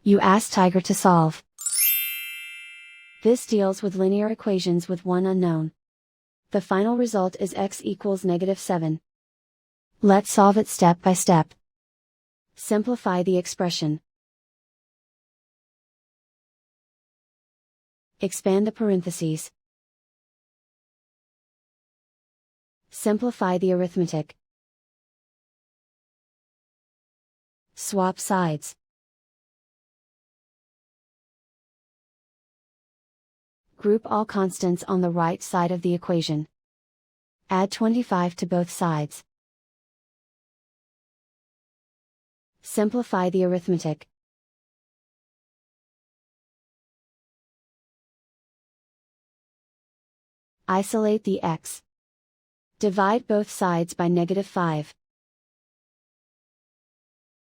You ask Tiger to solve. This deals with linear equations with one unknown. The final result is x equals -7. Let's solve it step by step. Simplify the expression. Expand the parentheses. Simplify the arithmetic. Swap sides. Group all constants on the right side of the equation. Add 25 to both sides. Simplify the arithmetic. Isolate the x. Divide both sides by -5.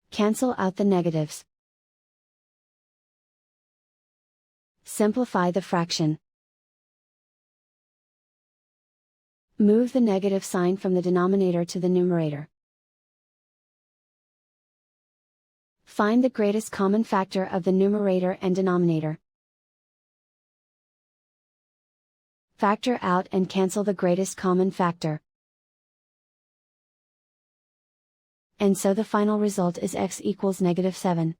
Cancel out the negatives. Simplify the fraction. Move the negative sign from the denominator to the numerator. Find the greatest common factor of the numerator and denominator. Factor out and cancel the greatest common factor. And so the final result is x equals -7.